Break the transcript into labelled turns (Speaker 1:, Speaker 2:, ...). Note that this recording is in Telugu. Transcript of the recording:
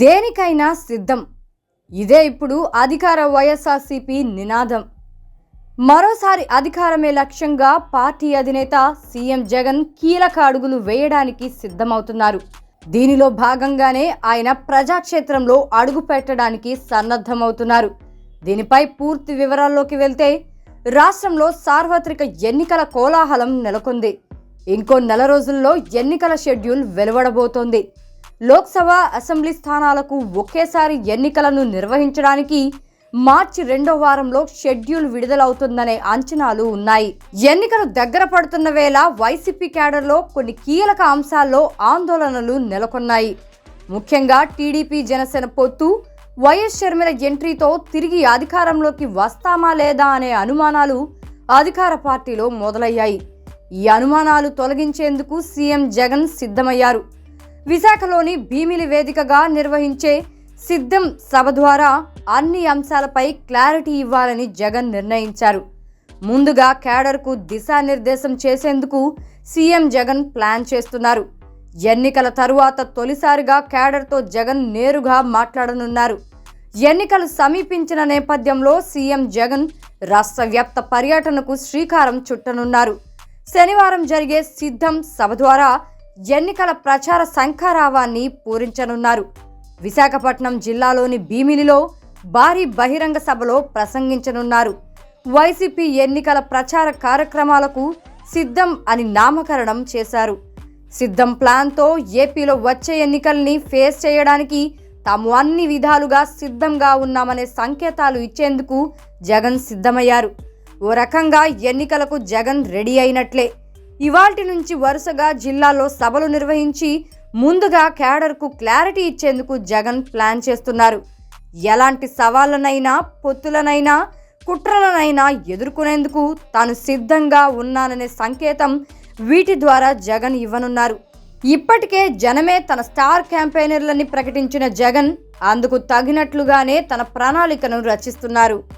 Speaker 1: దేనికైనా సిద్ధం. ఇదే ఇప్పుడు అధికార వైఎస్ఆర్సీపీ నినాదం. మరోసారి అధికారమే లక్ష్యంగా పార్టీ అధినేత సీఎం జగన్ కీలక అడుగులు వేయడానికి సిద్ధమవుతున్నారు. దీనిలో భాగంగానే ఆయన ప్రజాక్షేత్రంలో అడుగు పెట్టడానికి సన్నద్ధమవుతున్నారు. దీనిపై పూర్తి వివరాల్లోకి వెళ్తే, రాష్ట్రంలో సార్వత్రిక ఎన్నికల కోలాహలం నెలకొంది. ఇంకో నెల రోజుల్లో ఎన్నికల షెడ్యూల్ వెలువడబోతోంది. లోక్సభ, అసెంబ్లీ స్థానాలకు ఒకేసారి ఎన్నికలను నిర్వహించడానికి మార్చి 2వ వారంలో షెడ్యూల్ విడుదలవుతుందనే అంచనాలు ఉన్నాయి. ఎన్నికలు దగ్గర పడుతున్న వేళ వైసీపీ క్యాడర్లో కొన్ని కీలక అంశాల్లో ఆందోళనలు నెలకొన్నాయి. ముఖ్యంగా టీడీపీ జనసేన పొత్తు, వైఎస్ షర్మిల ఎంట్రీతో తిరిగి అధికారంలోకి వస్తామా లేదా అనే అనుమానాలు అధికార పార్టీలో మొదలయ్యాయి. ఈ అనుమానాలు తొలగించేందుకు సీఎం జగన్ సిద్ధమయ్యారు. విశాఖలోని భీమిలి వేదికగా నిర్వహించే సిద్ధం సభ ద్వారా అన్ని అంశాలపై క్లారిటీ ఇవ్వాలని జగన్ నిర్ణయించారు. ముందుగా క్యాడర్కు దిశానిర్దేశం చేసేందుకు సీఎం జగన్ ప్లాన్ చేస్తున్నారు. ఎన్నికల తరువాత తొలిసారిగా క్యాడర్తో జగన్ నేరుగా మాట్లాడనున్నారు. ఎన్నికలు సమీపించిన నేపథ్యంలో సీఎం జగన్ రాష్ట్ర వ్యాప్త పర్యటనకు శ్రీకారం చుట్టనున్నారు. శనివారం జరిగే సిద్ధం సభ ద్వారా ఎన్నికల ప్రచార శంఖారావాన్ని పూరించనున్నారు. విశాఖపట్నం జిల్లాలోని భీమిలిలో భారీ బహిరంగ సభలో ప్రసంగించనున్నారు. వైసీపీ ఎన్నికల ప్రచార కార్యక్రమాలకు సిద్ధం అని నామకరణం చేశారు. సిద్ధం ప్లాన్తో ఏపీలో వచ్చే ఎన్నికల్ని ఫేస్ చేయడానికి తాము అన్ని విధాలుగా సిద్ధంగా ఉన్నామనే సంకేతాలు ఇచ్చేందుకు జగన్ సిద్ధమయ్యారు. ఓ రకంగా ఎన్నికలకు జగన్ రెడీ అయినట్లే. ఇవాల్టి నుంచి వరుసగా జిల్లాల్లో సభలు నిర్వహించి ముందుగా క్యాడర్కు క్లారిటీ ఇచ్చేందుకు జగన్ ప్లాన్ చేస్తున్నారు. ఎలాంటి సవాళ్లనైనా, పొత్తులనైనా, కుట్రలనైనా ఎదుర్కొనేందుకు తాను సిద్ధంగా ఉన్నాననే సంకేతం వీటి ద్వారా జగన్ ఇవ్వనున్నారు. ఇప్పటికే జనమే తన స్టార్ క్యాంపెయినర్లని ప్రకటించిన జగన్ అందుకు తగినట్లుగానే తన ప్రణాళికను రచిస్తున్నారు.